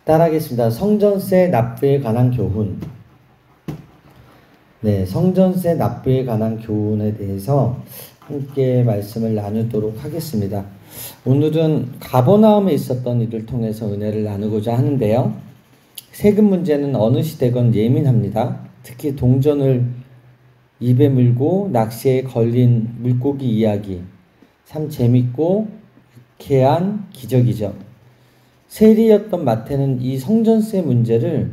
따라하겠습니다. 성전세 납부에 관한 교훈. 네, 성전세 납부에 관한 교훈에 대해서 함께 말씀을 나누도록 하겠습니다. 오늘은 가버나움에 있었던 일을 통해서 은혜를 나누고자 하는데요. 세금 문제는 어느 시대건 예민합니다. 특히 동전을 입에 물고 낚시에 걸린 물고기 이야기. 참 재밌고 유쾌한 기적이죠. 세리였던 마태는 이 성전세 문제를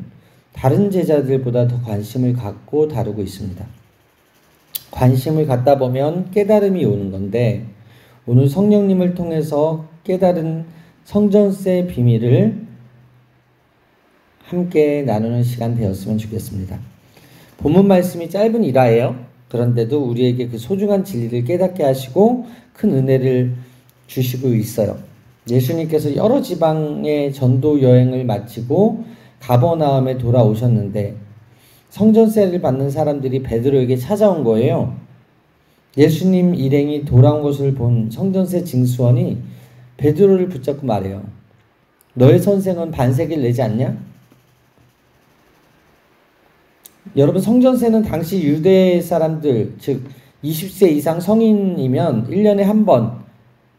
다른 제자들보다 더 관심을 갖고 다루고 있습니다. 관심을 갖다 보면 깨달음이 오는 건데, 오늘 성령님을 통해서 깨달은 성전세 비밀을 함께 나누는 시간 되었으면 좋겠습니다. 본문 말씀이 짧은 일화예요. 그런데도 우리에게 그 소중한 진리를 깨닫게 하시고 큰 은혜를 주시고 있어요. 예수님께서 여러 지방의 전도 여행을 마치고 가버나움에 돌아오셨는데 성전세를 받는 사람들이 베드로에게 찾아온 거예요. 예수님 일행이 돌아온 것을 본 성전세 징수원이 베드로를 붙잡고 말해요. 너의 선생은 반세기를 내지 않냐? 여러분, 성전세는 당시 유대 사람들, 즉 20세 이상 성인이면 1년에 한 번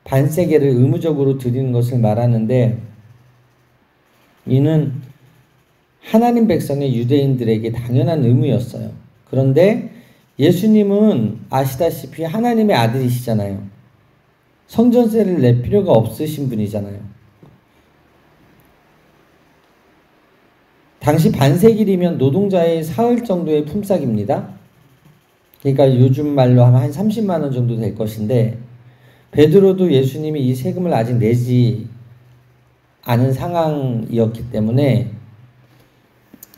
반세계를 의무적으로 드리는 것을 말하는데, 이는 하나님 백성의 유대인들에게 당연한 의무였어요. 그런데 예수님은 아시다시피 하나님의 아들이시잖아요. 성전세를 낼 필요가 없으신 분이잖아요. 당시 반세길이면 노동자의 사흘 정도의 품삯입니다. 그러니까 요즘 말로 하면 한 30만 원 정도 될 것인데, 베드로도 예수님이 이 세금을 아직 내지 않은 상황이었기 때문에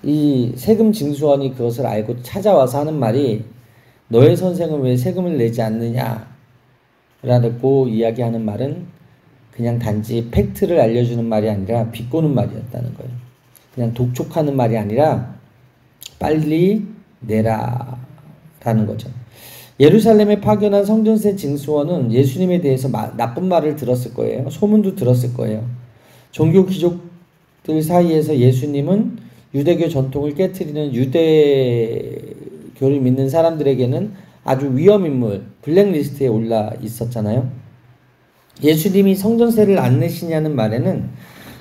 이 세금 징수원이 그것을 알고 찾아와서 하는 말이, 너의 선생은 왜 세금을 내지 않느냐 라고 이야기하는 말은 그냥 단지 팩트를 알려주는 말이 아니라 비꼬는 말이었다는 거예요. 그냥 독촉하는 말이 아니라 빨리 내라 라는 거죠. 예루살렘에 파견한 성전세 징수원은 예수님에 대해서 나쁜 말을 들었을 거예요. 소문도 들었을 거예요. 종교 귀족들 사이에서 예수님은 유대교 전통을 깨트리는 유대교를 믿는 사람들에게는 아주 위험인물, 블랙리스트에 올라 있었잖아요. 예수님이 성전세를 안 내시냐는 말에는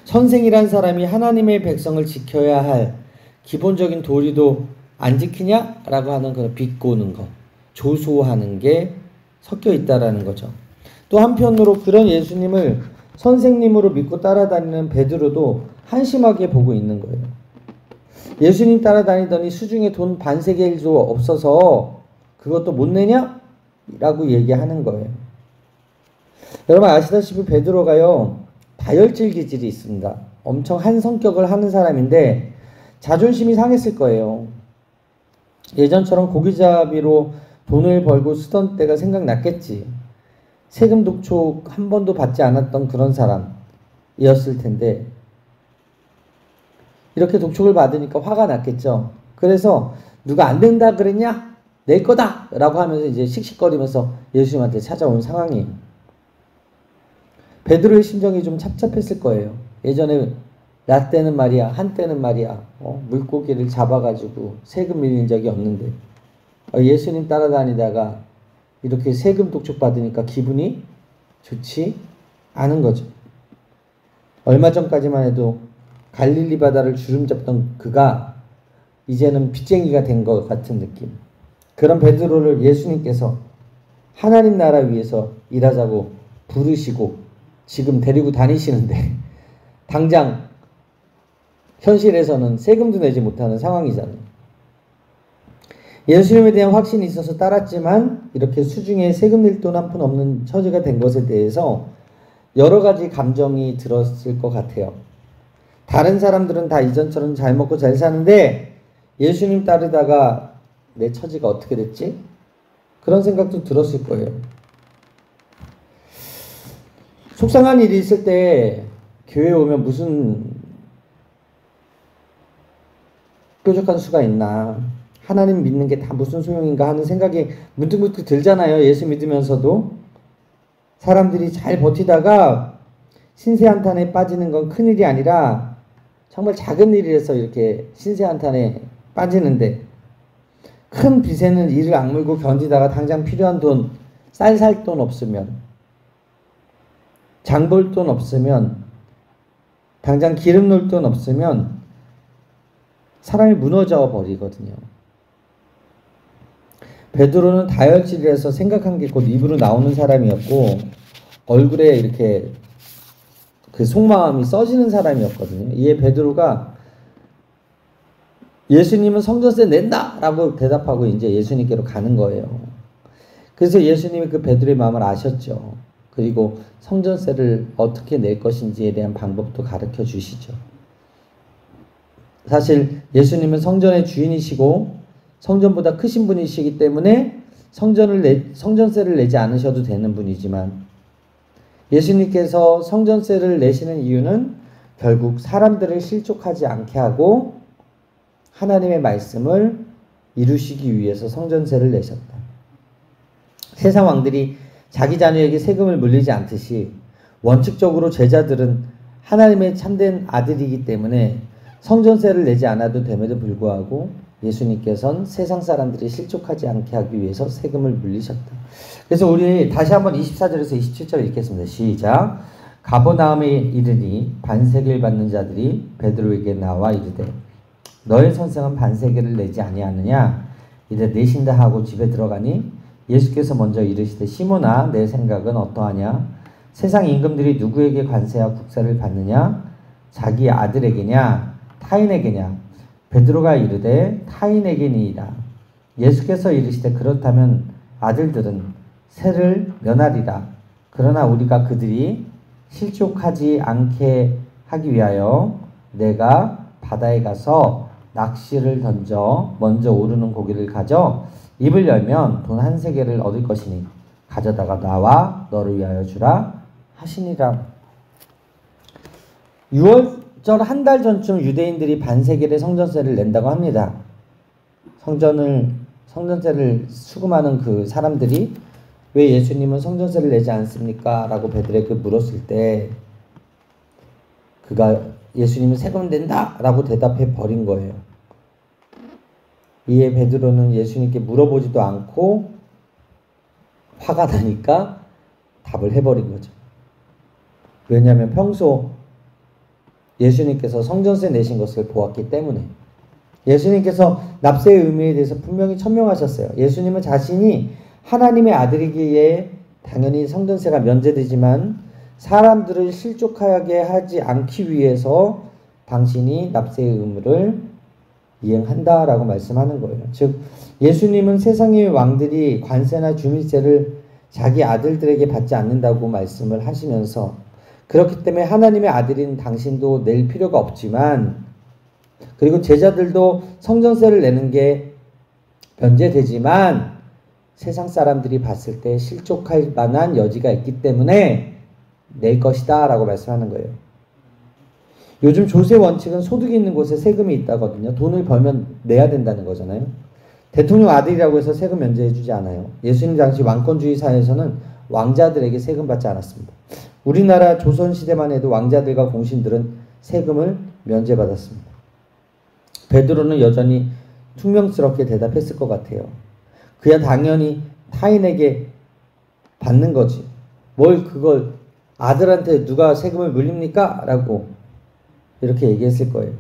선생이란 사람이 하나님의 백성을 지켜야 할 기본적인 도리도 안 지키냐? 라고 하는 그 비꼬는 것, 조소하는 게 섞여 있다라는 거죠. 또 한편으로 그런 예수님을 선생님으로 믿고 따라다니는 베드로도 한심하게 보고 있는 거예요. 예수님 따라다니더니 수중에 돈 반세겔도 없어서 그것도 못 내냐? 라고 얘기하는 거예요. 여러분 아시다시피 베드로가요, 다혈질 기질이 있습니다. 엄청 한 성격을 하는 사람인데 자존심이 상했을 거예요. 예전처럼 고기잡이로 돈을 벌고 쓰던 때가 생각났겠지. 세금 독촉 한 번도 받지 않았던 그런 사람이었을 텐데 이렇게 독촉을 받으니까 화가 났겠죠. 그래서 누가 안 된다 그랬냐? 낼 거다! 라고 하면서 이제 씩씩거리면서 예수님한테 찾아온 상황이에요. 베드로의 심정이 좀 착잡했을 거예요. 예전에 나 때는 말이야, 한때는 말이야, 물고기를 잡아가지고 세금 밀린 적이 없는데 예수님 따라다니다가 이렇게 세금 독촉 받으니까 기분이 좋지 않은 거죠. 얼마 전까지만 해도 갈릴리 바다를 주름잡던 그가 이제는 빚쟁이가 된 것 같은 느낌. 그런 베드로를 예수님께서 하나님 나라 위해서 일하자고 부르시고 지금 데리고 다니시는데 당장 현실에서는 세금도 내지 못하는 상황이잖아요. 예수님에 대한 확신이 있어서 따랐지만 이렇게 수중에 세금 낼 돈 한 푼 없는 처지가 된 것에 대해서 여러 가지 감정이 들었을 것 같아요. 다른 사람들은 다 이전처럼 잘 먹고 잘 사는데 예수님 따르다가 내 처지가 어떻게 됐지? 그런 생각도 들었을 거예요. 속상한 일이 있을 때 교회에 오면 무슨 뾰족한 수가 있나, 하나님 믿는 게 다 무슨 소용인가 하는 생각이 문득문득 들잖아요. 예수 믿으면서도. 사람들이 잘 버티다가 신세 한탄에 빠지는 건 큰일이 아니라 정말 작은 일이라서 이렇게 신세한탄에 빠지는데 큰 빚에는 이를 악물고 견디다가 당장 필요한 돈, 쌀 살 돈 없으면, 장 볼 돈 없으면, 당장 기름 넣을 돈 없으면 사람이 무너져 버리거든요. 베드로는 다혈질이라서 생각한 게 곧 입으로 나오는 사람이었고 얼굴에 이렇게 그 속마음이 써지는 사람이었거든요. 이에 베드로가 예수님은 성전세 낸다! 라고 대답하고 이제 예수님께로 가는 거예요. 그래서 예수님이 그 베드로의 마음을 아셨죠. 그리고 성전세를 어떻게 낼 것인지에 대한 방법도 가르쳐 주시죠. 사실 예수님은 성전의 주인이시고 성전보다 크신 분이시기 때문에 성전세를 내지 않으셔도 되는 분이지만 예수님께서 성전세를 내시는 이유는 결국 사람들을 실족하지 않게 하고 하나님의 말씀을 이루시기 위해서 성전세를 내셨다. 세상 왕들이 자기 자녀에게 세금을 물리지 않듯이 원칙적으로 제자들은 하나님의 참된 아들이기 때문에 성전세를 내지 않아도 됨에도 불구하고 예수님께서는 세상 사람들이 실족하지 않게 하기 위해서 세금을 물리셨다. 그래서 우리 다시 한번 24절에서 27절 읽겠습니다. 시작. 가버나움에 이르니 반세계를 받는 자들이 베드로에게 나와 이르되 너의 선생은 반세계를 내지 아니하느냐? 이제 내신다 하고 집에 들어가니 예수께서 먼저 이르시되 시몬아 내 생각은 어떠하냐? 세상 임금들이 누구에게 관세와 국세를 받느냐? 자기 아들에게냐? 타인에게냐? 베드로가 이르되 타인에게니이다. 예수께서 이르시되 그렇다면 아들들은 세를 면하리라. 그러나 우리가 그들이 실족하지 않게 하기 위하여 내가 바다에 가서 낚시를 던져 먼저 오르는 고기를 가져 입을 열면 돈 한 세겔을 얻을 것이니 가져다가 나와 너를 위하여 주라 하시니라. 6월절 한 달 전쯤 유대인들이 반세겔의 성전세를 낸다고 합니다. 성전세를 수금하는 그 사람들이 왜 예수님은 성전세를 내지 않습니까? 라고 베드로에게 물었을 때 그가 예수님은 세금 낸다! 라고 대답해 버린 거예요. 이에 베드로는 예수님께 물어보지도 않고 화가 나니까 답을 해버린 거죠. 왜냐하면 평소 예수님께서 성전세 내신 것을 보았기 때문에 예수님께서 납세의 의미에 대해서 분명히 천명하셨어요. 예수님은 자신이 하나님의 아들이기에 당연히 성전세가 면제되지만 사람들을 실족하게 하지 않기 위해서 당신이 납세의 의무를 이행한다라고 말씀하는 거예요. 즉 예수님은 세상의 왕들이 관세나 주민세를 자기 아들들에게 받지 않는다고 말씀을 하시면서 그렇기 때문에 하나님의 아들인 당신도 낼 필요가 없지만 그리고 제자들도 성전세를 내는 게 면제되지만 세상 사람들이 봤을 때 실족할 만한 여지가 있기 때문에 낼 것이다 라고 말씀하는 거예요. 요즘 조세 원칙은 소득이 있는 곳에 세금이 있다거든요. 돈을 벌면 내야 된다는 거잖아요. 대통령 아들이라고 해서 세금 면제해 주지 않아요. 예수님 당시 왕권주의 사회에서는 왕자들에게 세금 받지 않았습니다. 우리나라 조선시대만 해도 왕자들과 공신들은 세금을 면제받았습니다. 베드로는 여전히 퉁명스럽게 대답했을 것 같아요. 그야 당연히 타인에게 받는 거지. 뭘 그걸 아들한테 누가 세금을 물립니까? 라고 이렇게 얘기했을 거예요.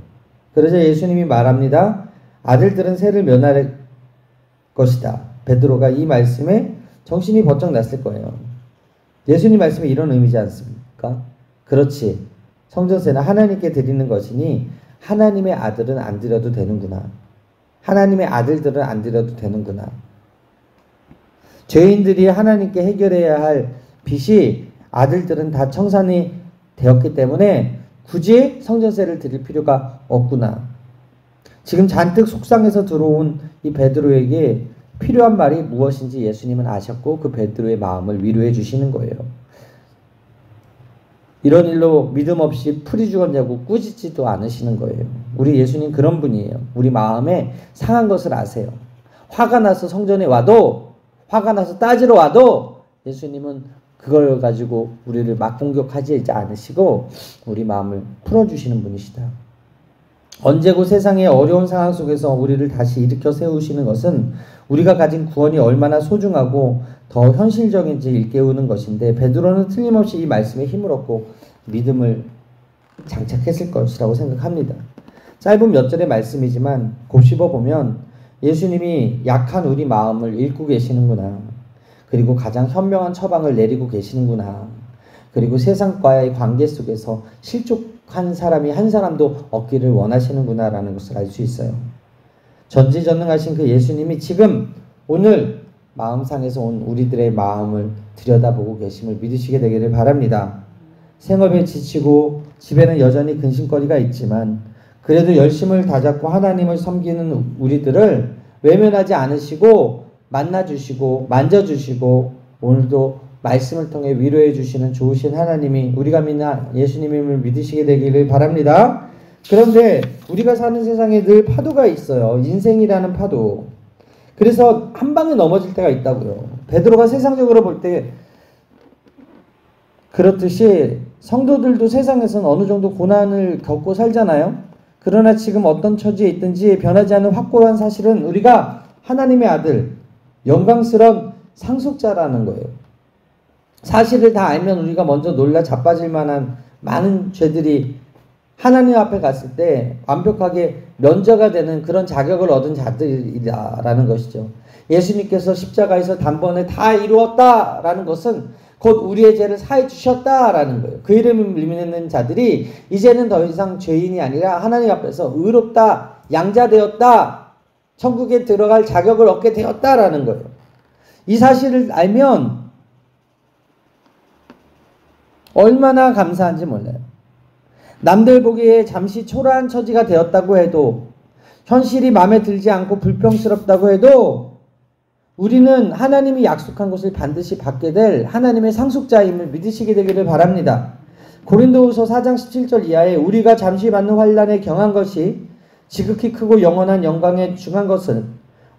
그러자 예수님이 말합니다. 아들들은 세를 면할 것이다. 베드로가 이 말씀에 정신이 번쩍 났을 거예요. 예수님 말씀이 이런 의미지 않습니까? 그렇지. 성전세는 하나님께 드리는 것이니 하나님의 아들은 안 드려도 되는구나. 하나님의 아들들은 안 드려도 되는구나. 죄인들이 하나님께 해결해야 할 빚이 아들들은 다 청산이 되었기 때문에 굳이 성전세를 드릴 필요가 없구나. 지금 잔뜩 속상해서 들어온 이 베드로에게 필요한 말이 무엇인지 예수님은 아셨고 그 베드로의 마음을 위로해 주시는 거예요. 이런 일로 믿음 없이 풀이 죽었냐고 꾸짖지도 않으시는 거예요. 우리 예수님 그런 분이에요. 우리 마음에 상한 것을 아세요. 화가 나서 성전에 와도 화가 나서 따지러 와도 예수님은 그걸 가지고 우리를 막 공격하지 않으시고 우리 마음을 풀어주시는 분이시다. 언제고 세상의 어려운 상황 속에서 우리를 다시 일으켜 세우시는 것은 우리가 가진 구원이 얼마나 소중하고 더 현실적인지 일깨우는 것인데, 베드로는 틀림없이 이 말씀에 힘을 얻고 믿음을 장착했을 것이라고 생각합니다. 짧은 몇 절의 말씀이지만 곱씹어 보면 예수님이 약한 우리 마음을 읽고 계시는구나, 그리고 가장 현명한 처방을 내리고 계시는구나, 그리고 세상과의 관계 속에서 실족한 사람이 한 사람도 없기를 원하시는구나 라는 것을 알 수 있어요. 전지전능하신 그 예수님이 지금 오늘 마음상에서 온 우리들의 마음을 들여다보고 계심을 믿으시게 되기를 바랍니다. 생업에 지치고 집에는 여전히 근심거리가 있지만 그래도 열심을 다잡고 하나님을 섬기는 우리들을 외면하지 않으시고 만나주시고 만져주시고 오늘도 말씀을 통해 위로해 주시는 좋으신 하나님이, 우리가 믿는 예수님임을 믿으시게 되기를 바랍니다. 그런데 우리가 사는 세상에 늘 파도가 있어요. 인생이라는 파도. 그래서 한 방에 넘어질 때가 있다고요. 베드로가 세상적으로 볼 때 그렇듯이 성도들도 세상에서는 어느 정도 고난을 겪고 살잖아요. 그러나 지금 어떤 처지에 있든지 변하지 않는 확고한 사실은 우리가 하나님의 아들, 영광스러운 상속자라는 거예요. 사실을 다 알면 우리가 먼저 놀라 자빠질 만한 많은 죄들이 하나님 앞에 갔을 때 완벽하게 면제가 되는 그런 자격을 얻은 자들이라는 것이죠. 예수님께서 십자가에서 단번에 다 이루었다라는 것은 곧 우리의 죄를 사해 주셨다라는 거예요. 그 이름을 믿는 자들이 이제는 더 이상 죄인이 아니라 하나님 앞에서 의롭다, 양자되었다, 천국에 들어갈 자격을 얻게 되었다라는 거예요. 이 사실을 알면 얼마나 감사한지 몰라요. 남들 보기에 잠시 초라한 처지가 되었다고 해도, 현실이 마음에 들지 않고 불평스럽다고 해도 우리는 하나님이 약속한 것을 반드시 받게 될 하나님의 상속자임을 믿으시게 되기를 바랍니다. 고린도후서 4장 17절 이하에 우리가 잠시 받는 환난에 경한 것이 지극히 크고 영원한 영광에 중한 것은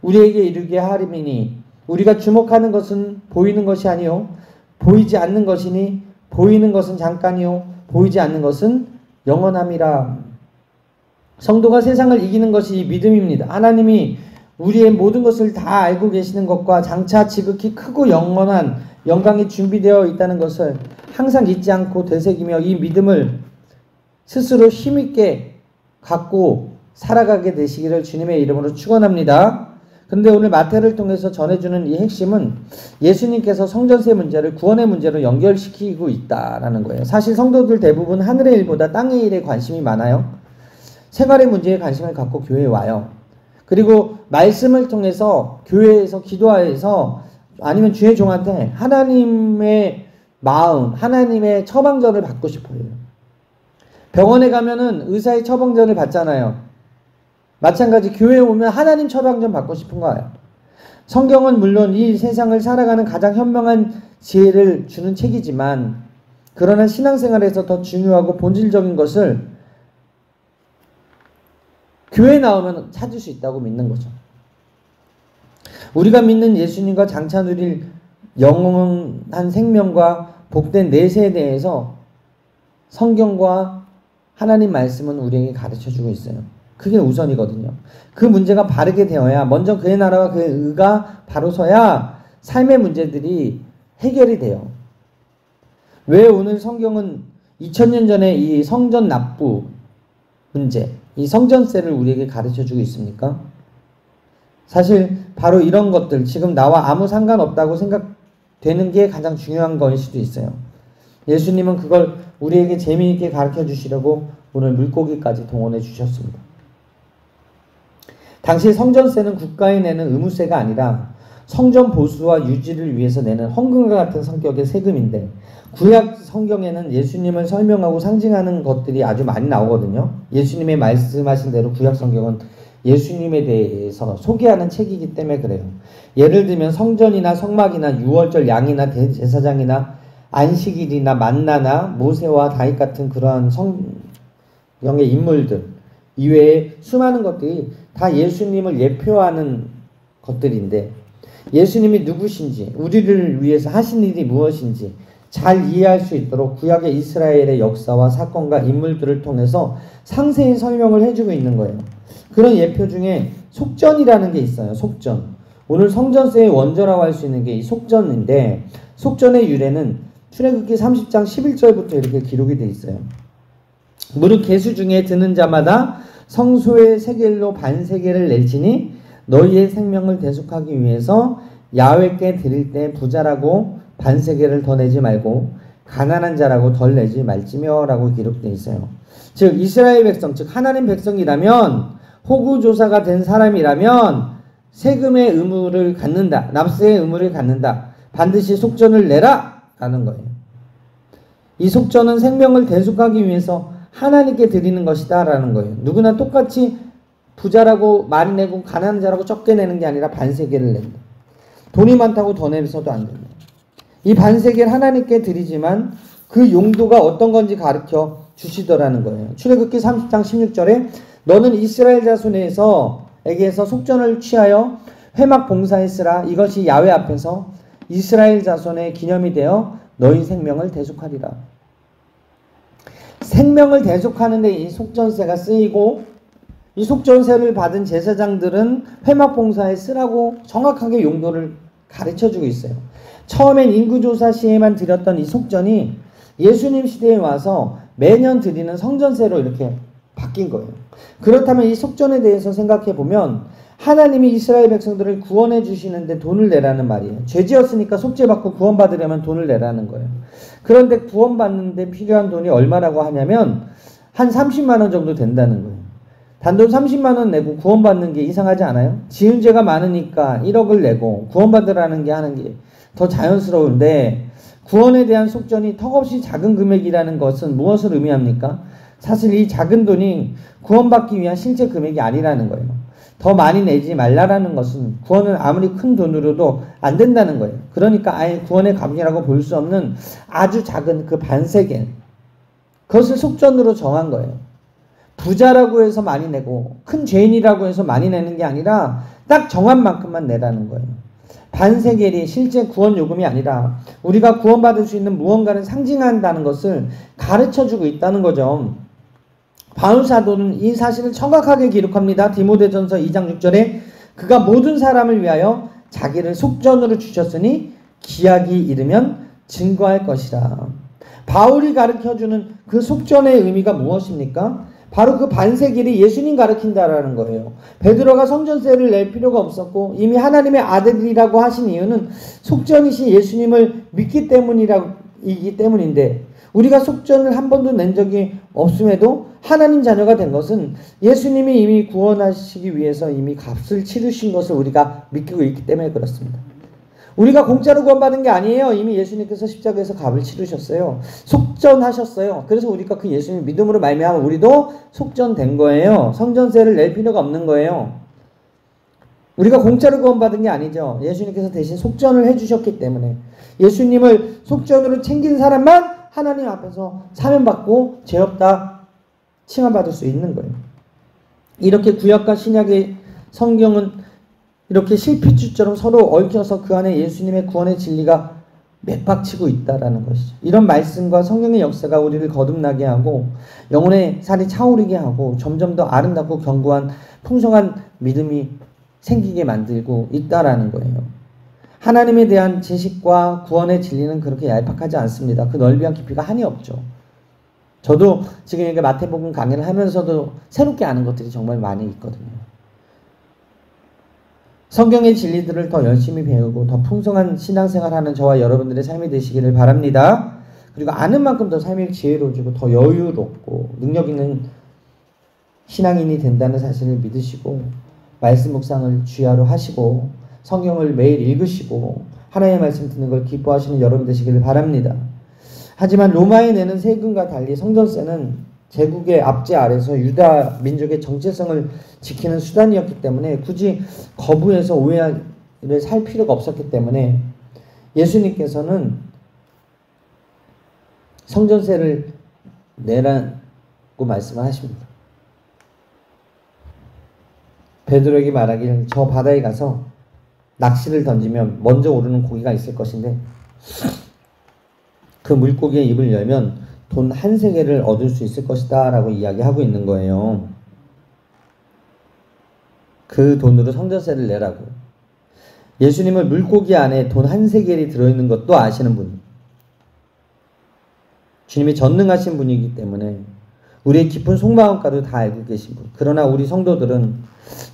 우리에게 이르게 하림이니, 우리가 주목하는 것은 보이는 것이 아니요 보이지 않는 것이니, 보이는 것은 잠깐이요 보이지 않는 것은 영원함이라. 성도가 세상을 이기는 것이 믿음입니다. 하나님이 우리의 모든 것을 다 알고 계시는 것과 장차 지극히 크고 영원한 영광이 준비되어 있다는 것을 항상 잊지 않고 되새기며 이 믿음을 스스로 힘있게 갖고 살아가게 되시기를 주님의 이름으로 축원합니다. 근데 오늘 마태를 통해서 전해주는 이 핵심은 예수님께서 성전세 문제를 구원의 문제로 연결시키고 있다라는 거예요. 사실 성도들 대부분 하늘의 일보다 땅의 일에 관심이 많아요. 생활의 문제에 관심을 갖고 교회에 와요. 그리고 말씀을 통해서 교회에서 기도하여서 아니면 주의 종한테 하나님의 마음, 하나님의 처방전을 받고 싶어요. 병원에 가면은 의사의 처방전을 받잖아요. 마찬가지 교회에 오면 하나님 처방전 받고 싶은 거예요. 성경은 물론 이 세상을 살아가는 가장 현명한 지혜를 주는 책이지만, 그러나 신앙생활에서 더 중요하고 본질적인 것을 교회에 나오면 찾을 수 있다고 믿는 거죠. 우리가 믿는 예수님과 장차 누릴 영원한 생명과 복된 내세에 대해서 성경과 하나님 말씀은 우리에게 가르쳐주고 있어요. 그게 우선이거든요. 그 문제가 바르게 되어야, 먼저 그의 나라와 그의 의가 바로 서야 삶의 문제들이 해결이 돼요. 왜 오늘 성경은 2000년 전에 이 성전 납부 문제, 이 성전세를 우리에게 가르쳐주고 있습니까? 사실 바로 이런 것들, 지금 나와 아무 상관없다고 생각되는 게 가장 중요한 거일 수도 있어요. 예수님은 그걸 우리에게 재미있게 가르쳐 주시려고 오늘 물고기까지 동원해 주셨습니다. 당시 성전세는 국가에 내는 의무세가 아니라 성전 보수와 유지를 위해서 내는 헌금과 같은 성격의 세금인데, 구약 성경에는 예수님을 설명하고 상징하는 것들이 아주 많이 나오거든요. 예수님의 말씀하신 대로 구약 성경은 예수님에 대해서 소개하는 책이기 때문에 그래요. 예를 들면 성전이나 성막이나 유월절 양이나 대제사장이나 안식일이나 만나나 모세와 다윗 같은 그러한 성경의 인물들 이외에 수많은 것들이 다 예수님을 예표하는 것들인데, 예수님이 누구신지, 우리를 위해서 하신 일이 무엇인지 잘 이해할 수 있도록 구약의 이스라엘의 역사와 사건과 인물들을 통해서 상세히 설명을 해주고 있는 거예요. 그런 예표 중에 속전이라는 게 있어요. 속전. 오늘 성전세의 원조라고 할 수 있는 게 이 속전인데, 속전의 유래는 출애굽기 30장 11절부터 이렇게 기록이 되어 있어요. 무릇 계수 중에 드는 자마다 성소의 세겔로 반세겔을 낼지니 너희의 생명을 대속하기 위해서 야훼께 드릴 때 부자라고 반세겔을 더 내지 말고 가난한 자라고 덜 내지 말지며 라고 기록되어 있어요. 즉 이스라엘 백성, 즉 하나님 백성이라면, 호구조사가 된 사람이라면 세금의 의무를 갖는다, 납세의 의무를 갖는다, 반드시 속전을 내라 라는 거예요. 이 속전은 생명을 대속하기 위해서 하나님께 드리는 것이다 라는 거예요. 누구나 똑같이 부자라고 많이 내고 가난한 자라고 적게 내는 게 아니라 반세겔을 낸다. 돈이 많다고 더 내서도 안 된다. 이 반세겔 하나님께 드리지만 그 용도가 어떤 건지 가르쳐 주시더라는 거예요. 출애굽기 30장 16절에 너는 이스라엘 자손에게서 속전을 취하여 회막 봉사에 쓰라. 이것이 야훼 앞에서 이스라엘 자손의 기념이 되어 너희 생명을 대속하리라. 생명을 대속하는 데 이 속전세가 쓰이고, 이 속전세를 받은 제사장들은 회막 봉사에 쓰라고 정확하게 용도를 가르쳐주고 있어요. 처음엔 인구조사 시에만 드렸던 이 속전이 예수님 시대에 와서 매년 드리는 성전세로 이렇게 바뀐 거예요. 그렇다면 이 속전에 대해서 생각해 보면 하나님이 이스라엘 백성들을 구원해 주시는데 돈을 내라는 말이에요. 죄 지었으니까 속죄받고 구원받으려면 돈을 내라는 거예요. 그런데 구원받는데 필요한 돈이 얼마라고 하냐면 한 30만 원 정도 된다는 거예요. 단돈 30만 원 내고 구원받는 게 이상하지 않아요? 지은 죄가 많으니까 1억을 내고 구원받으라는 게 하는 게 더 자연스러운데, 구원에 대한 속전이 턱없이 작은 금액이라는 것은 무엇을 의미합니까? 사실 이 작은 돈이 구원받기 위한 실제 금액이 아니라는 거예요. 더 많이 내지 말라라는 것은 구원은 아무리 큰 돈으로도 안 된다는 거예요. 그러니까 아예 구원의 값이라고 볼 수 없는 아주 작은 그 반세겔, 그것을 속전으로 정한 거예요. 부자라고 해서 많이 내고 큰 죄인이라고 해서 많이 내는 게 아니라 딱 정한 만큼만 내라는 거예요. 반세겔이 실제 구원 요금이 아니라 우리가 구원받을 수 있는 무언가를 상징한다는 것을 가르쳐주고 있다는 거죠. 바울 사도는 이 사실을 정확하게 기록합니다. 디모데전서 2장 6절에 그가 모든 사람을 위하여 자기를 속전으로 주셨으니 기약이 이르면 증거할 것이라. 바울이 가르쳐주는 그 속전의 의미가 무엇입니까? 바로 그 반세겔이 예수님 가르친다라는 거예요. 베드로가 성전세를 낼 필요가 없었고 이미 하나님의 아들이라고 하신 이유는 속전이신 예수님을 믿기 때문인데, 우리가 속전을 한 번도 낸 적이 없음에도 하나님 자녀가 된 것은 예수님이 이미 구원하시기 위해서 이미 값을 치르신 것을 우리가 믿고 있기 때문에 그렇습니다. 우리가 공짜로 구원받은 게 아니에요. 이미 예수님께서 십자가에서 값을 치르셨어요. 속전하셨어요. 그래서 우리가 그 예수님 믿음으로 말미암아 우리도 속전된 거예요. 성전세를 낼 필요가 없는 거예요. 우리가 공짜로 구원받은 게 아니죠. 예수님께서 대신 속전을 해주셨기 때문에 예수님을 속전으로 챙긴 사람만 하나님 앞에서 사면받고 죄 없다 칭함받을 수 있는 거예요. 이렇게 구약과 신약의 성경은 이렇게 실핏줄처럼 서로 얽혀서 그 안에 예수님의 구원의 진리가 맥박치고 있다라는 것이죠. 이런 말씀과 성경의 역사가 우리를 거듭나게 하고 영혼의 살이 차오르게 하고 점점 더 아름답고 견고한 풍성한 믿음이 생기게 만들고 있다라는 거예요. 하나님에 대한 지식과 구원의 진리는 그렇게 얄팍하지 않습니다. 그 넓이와 깊이가 한이 없죠. 저도 지금 이렇게 마태복음 강의를 하면서도 새롭게 아는 것들이 정말 많이 있거든요. 성경의 진리들을 더 열심히 배우고 더 풍성한 신앙생활하는 저와 여러분들의 삶이 되시기를 바랍니다. 그리고 아는 만큼 더 삶이 지혜로워지고 더 여유롭고 능력 있는 신앙인이 된다는 사실을 믿으시고 말씀 묵상을 주야로 하시고 성경을 매일 읽으시고 하나님의 말씀 듣는 걸 기뻐하시는 여러분 되시기를 바랍니다. 하지만 로마에 내는 세금과 달리 성전세는 제국의 압제 아래서 유다 민족의 정체성을 지키는 수단이었기 때문에 굳이 거부해서 오해를 살 필요가 없었기 때문에 예수님께서는 성전세를 내라고 말씀을 하십니다. 베드로에게 말하기를 저 바다에 가서 낚시를 던지면 먼저 오르는 고기가 있을 것인데 그 물고기의 입을 열면 돈 한 세겔을 얻을 수 있을 것이다 라고 이야기하고 있는 거예요. 그 돈으로 성전세를 내라고. 예수님은 물고기 안에 돈 한 세겔이 들어있는 것도 아시는 분. 주님이 전능하신 분이기 때문에 우리의 깊은 속마음까지 다 알고 계신 분. 그러나 우리 성도들은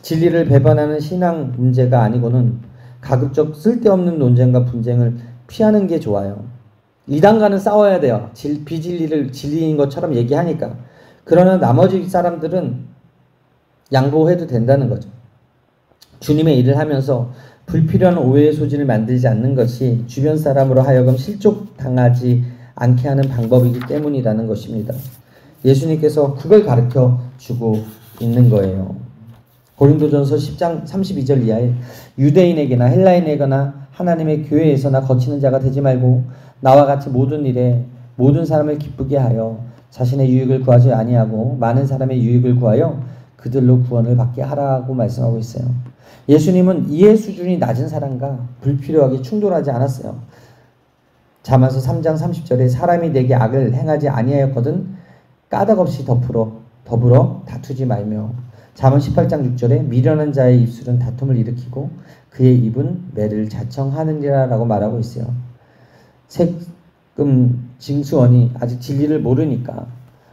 진리를 배반하는 신앙 문제가 아니고는 가급적 쓸데없는 논쟁과 분쟁을 피하는 게 좋아요. 이단과는 싸워야 돼요. 비진리를 진리인 것처럼 얘기하니까. 그러나 나머지 사람들은 양보해도 된다는 거죠. 주님의 일을 하면서 불필요한 오해의 소지를 만들지 않는 것이 주변 사람으로 하여금 실족당하지 않게 하는 방법이기 때문이라는 것입니다. 예수님께서 그걸 가르쳐 주고 있는 거예요. 고린도전서 10장 32절 이하에 유대인에게나 헬라인에게나 하나님의 교회에서나 거치는 자가 되지 말고 나와 같이 모든 일에 모든 사람을 기쁘게 하여 자신의 유익을 구하지 아니하고 많은 사람의 유익을 구하여 그들로 구원을 받게 하라고 말씀하고 있어요. 예수님은 이해 수준이 낮은 사람과 불필요하게 충돌하지 않았어요. 잠언서 3장 30절에 사람이 내게 악을 행하지 아니하였거든 까닭없이 더불어 다투지 말며. 잠언 18장 6절에 미련한 자의 입술은 다툼을 일으키고 그의 입은 매를 자청하느니라 라고 말하고 있어요. 세금 징수원이 아직 진리를 모르니까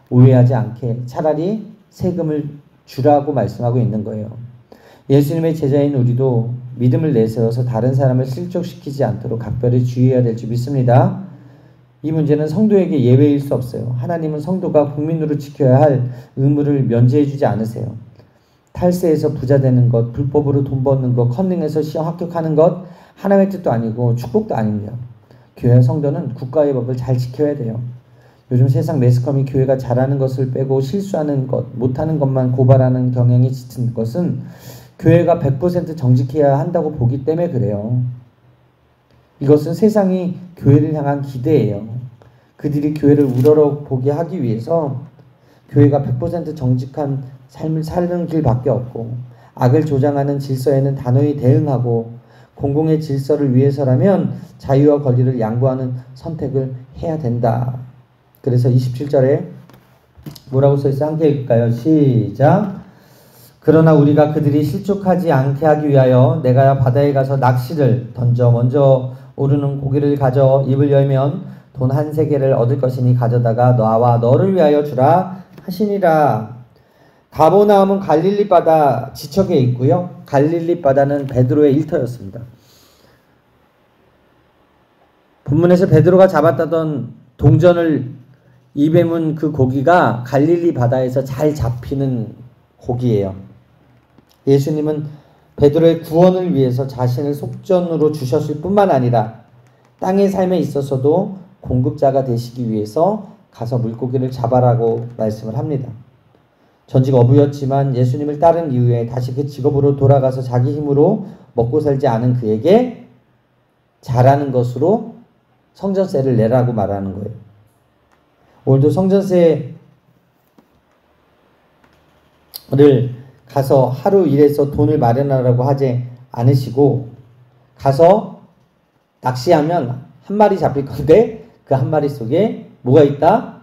오해하지 않게 차라리 세금을 주라고 말씀하고 있는 거예요. 예수님의 제자인 우리도 믿음을 내세워서 다른 사람을 실족시키지 않도록 각별히 주의해야 될 줄 믿습니다. 이 문제는 성도에게 예외일 수 없어요. 하나님은 성도가 국민으로 지켜야 할 의무를 면제해주지 않으세요. 탈세해서 부자 되는 것, 불법으로 돈 버는 것, 컨닝해서 시험 합격하는 것 하나님의 뜻도 아니고 축복도 아닙니다. 교회 성도는 국가의 법을 잘 지켜야 돼요. 요즘 세상 매스컴이 교회가 잘하는 것을 빼고 실수하는 것, 못하는 것만 고발하는 경향이 짙은 것은 교회가 100% 정직해야 한다고 보기 때문에 그래요. 이것은 세상이 교회를 향한 기대예요. 그들이 교회를 우러러보게 하기 위해서 교회가 100% 정직한 삶을 사는 길밖에 없고 악을 조장하는 질서에는 단호히 대응하고 공공의 질서를 위해서라면 자유와 권리를 양보하는 선택을 해야 된다. 그래서 27절에 뭐라고 써있어요? 함께 읽을까요? 시작. 그러나 우리가 그들이 실족하지 않게 하기 위하여 내가 바다에 가서 낚시를 던져 먼저 오르는 고기를 가져 입을 열면 돈 한 세겔을 얻을 것이니 가져다가 너와 너를 위하여 주라 하시니라. 가보나움은 갈릴리 바다 지척에 있고요. 갈릴리 바다는 베드로의 일터였습니다. 본문에서 베드로가 잡았다던 동전을 입에 문 그 고기가 갈릴리 바다에서 잘 잡히는 고기예요. 예수님은 베드로의 구원을 위해서 자신을 속전으로 주셨을 뿐만 아니라 땅의 삶에 있어서도 공급자가 되시기 위해서 가서 물고기를 잡아라고 말씀을 합니다. 전직 어부였지만 예수님을 따른 이후에 다시 그 직업으로 돌아가서 자기 힘으로 먹고 살지 않은 그에게 잘하는 것으로 성전세를 내라고 말하는 거예요. 오늘도 성전세를 가서 하루 일해서 돈을 마련하라고 하지 않으시고 가서 낚시하면 한 마리 잡힐 건데 그 한 마리 속에 뭐가 있다?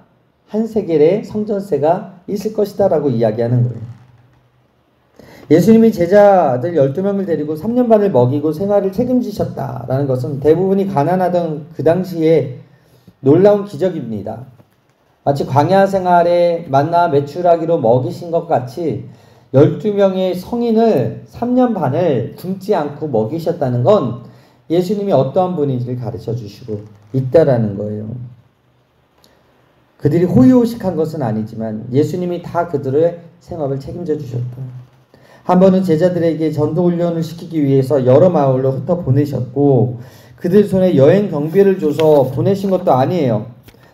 한 세겔의 성전세가 있을 것이다 라고 이야기하는 거예요. 예수님이 제자들 12명을 데리고 3년 반을 먹이고 생활을 책임지셨다라는 것은 대부분이 가난하던 그 당시에 놀라운 기적입니다. 마치 광야 생활에 만나 메추라기로 먹이신 것 같이 12명의 성인을 3년 반을 굶지 않고 먹이셨다는 건 예수님이 어떠한 분인지를 가르쳐 주시고 있다라는 거예요. 그들이 호의호식한 것은 아니지만 예수님이 다 그들의 생업을 책임져 주셨다. 한 번은 제자들에게 전도훈련을 시키기 위해서 여러 마을로 흩어보내셨고 그들 손에 여행 경비를 줘서 보내신 것도 아니에요.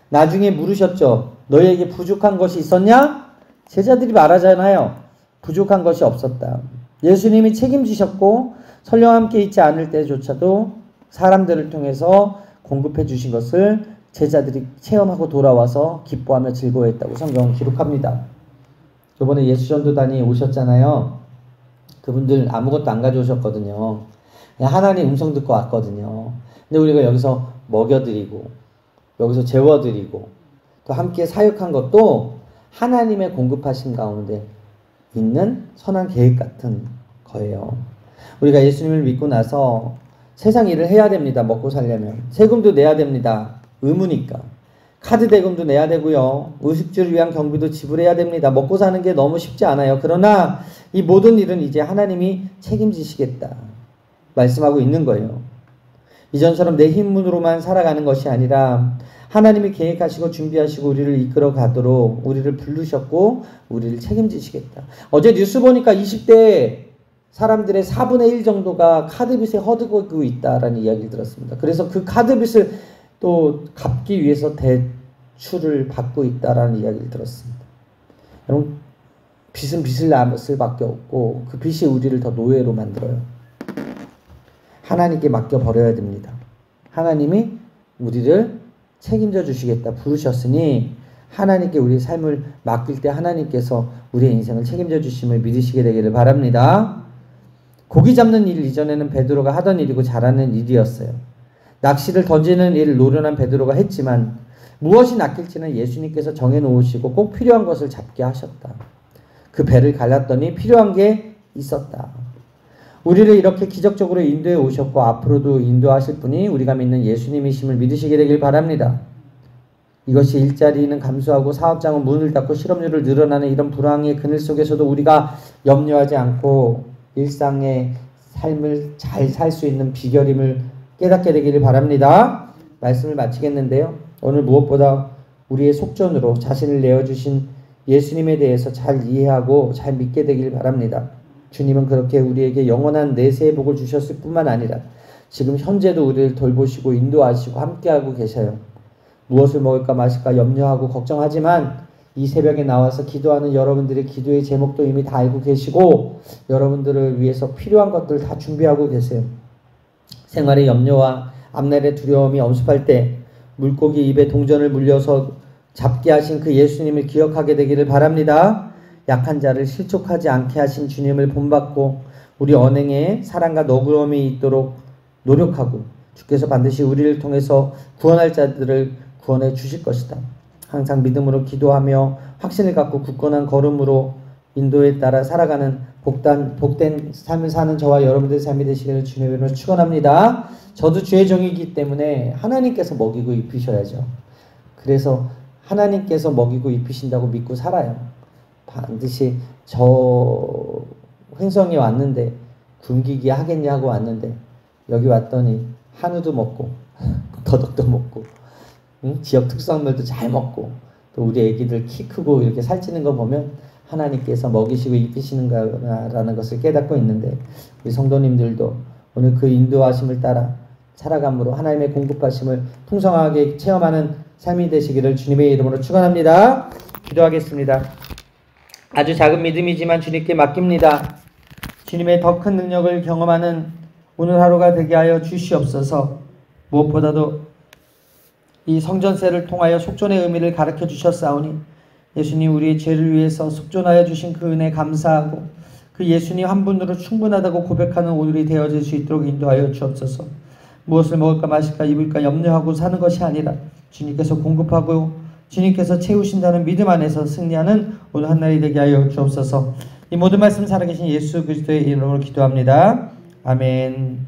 나중에 물으셨죠. 너희에게 부족한 것이 있었냐? 제자들이 말하잖아요. 부족한 것이 없었다. 예수님이 책임지셨고 설령 함께 있지 않을 때조차도 사람들을 통해서 공급해 주신 것을 제자들이 체험하고 돌아와서 기뻐하며 즐거워했다고 성경은 기록합니다. 저번에 예수전도단이 오셨잖아요. 그분들 아무것도 안 가져오셨거든요. 그냥 하나님 음성 듣고 왔거든요. 근데 우리가 여기서 먹여드리고 여기서 재워드리고 또 함께 사역한 것도 하나님의 공급하신 가운데 있는 선한 계획 같은 거예요. 우리가 예수님을 믿고 나서 세상 일을 해야 됩니다. 먹고 살려면. 세금도 내야 됩니다. 의무니까. 카드 대금도 내야 되고요. 의식주를 위한 경비도 지불해야 됩니다. 먹고 사는 게 너무 쉽지 않아요. 그러나 이 모든 일은 이제 하나님이 책임지시겠다 말씀하고 있는 거예요. 이전처럼 내 힘으로만 살아가는 것이 아니라 하나님이 계획하시고 준비하시고 우리를 이끌어 가도록 우리를 부르셨고 우리를 책임지시겠다. 어제 뉴스 보니까 20대 사람들의 4분의 1 정도가 카드빚에 허덕이고 있다라는 이야기를 들었습니다. 그래서 그 카드빚을 또 갚기 위해서 대출을 받고 있다라는 이야기를 들었습니다. 여러분, 빚은 빚을 남을 수밖에 없고 그 빚이 우리를 더 노예로 만들어요. 하나님께 맡겨버려야 됩니다. 하나님이 우리를 책임져 주시겠다 부르셨으니 하나님께 우리 삶을 맡길 때 하나님께서 우리의 인생을 책임져 주심을 믿으시게 되기를 바랍니다. 고기 잡는 일 이전에는 베드로가 하던 일이고 잘하는 일이었어요. 낚시를 던지는 일을 노련한 베드로가 했지만 무엇이 낚일지는 예수님께서 정해놓으시고 꼭 필요한 것을 잡게 하셨다. 그 배를 갈랐더니 필요한 게 있었다. 우리를 이렇게 기적적으로 인도해 오셨고 앞으로도 인도하실 분이 우리가 믿는 예수님이심을 믿으시게 되길 바랍니다. 이것이 일자리는 감소하고 사업장은 문을 닫고 실업률을 늘어나는 이런 불황의 그늘 속에서도 우리가 염려하지 않고 일상의 삶을 잘 살 수 있는 비결임을 깨닫게 되기를 바랍니다. 말씀을 마치겠는데요. 오늘 무엇보다 우리의 속전으로 자신을 내어주신 예수님에 대해서 잘 이해하고 잘 믿게 되길 바랍니다. 주님은 그렇게 우리에게 영원한 내세의 복을 주셨을 뿐만 아니라 지금 현재도 우리를 돌보시고 인도하시고 함께하고 계셔요. 무엇을 먹을까 마실까 염려하고 걱정하지만 이 새벽에 나와서 기도하는 여러분들의 기도의 제목도 이미 다 알고 계시고 여러분들을 위해서 필요한 것들 다 준비하고 계세요. 생활의 염려와 앞날의 두려움이 엄습할 때 물고기 입에 동전을 물려서 잡게 하신 그 예수님을 기억하게 되기를 바랍니다. 약한 자를 실족하지 않게 하신 주님을 본받고 우리 언행에 사랑과 너그러움이 있도록 노력하고 주께서 반드시 우리를 통해서 구원할 자들을 구원해 주실 것이다. 항상 믿음으로 기도하며 확신을 갖고 굳건한 걸음으로 인도에 따라 살아가는 복된 삶을 사는 저와 여러분들의 삶이 되시기를 주님의 이름으로 축원합니다. 저도 주의 종이기 때문에 하나님께서 먹이고 입히셔야죠. 그래서 하나님께서 먹이고 입히신다고 믿고 살아요. 반드시 저 횡성에 왔는데 굶기기 하겠냐 하고 왔는데 여기 왔더니 한우도 먹고 더덕도 먹고 지역 특산물도 잘 먹고 또 우리 애기들 키 크고 이렇게 살찌는 거 보면 하나님께서 먹이시고 입히시는가라는 것을 깨닫고 있는데 우리 성도님들도 오늘 그 인도하심을 따라 살아감으로 하나님의 공급하심을 풍성하게 체험하는 삶이 되시기를 주님의 이름으로 축원합니다. 기도하겠습니다. 아주 작은 믿음이지만 주님께 맡깁니다. 주님의 더 큰 능력을 경험하는 오늘 하루가 되게 하여 주시옵소서. 무엇보다도 이 성전세를 통하여 속전의 의미를 가르쳐 주셨사오니 예수님 우리의 죄를 위해서 속전하여 주신 그 은혜 감사하고 그 예수님 한 분으로 충분하다고 고백하는 오늘이 되어질 수 있도록 인도하여 주옵소서. 무엇을 먹을까 마실까 입을까 염려하고 사는 것이 아니라 주님께서 공급하고 주님께서 채우신다는 믿음 안에서 승리하는 오늘 한날이 되게 하여 주옵소서. 이 모든 말씀 살아계신 예수 그리스도의 이름으로 기도합니다. 아멘.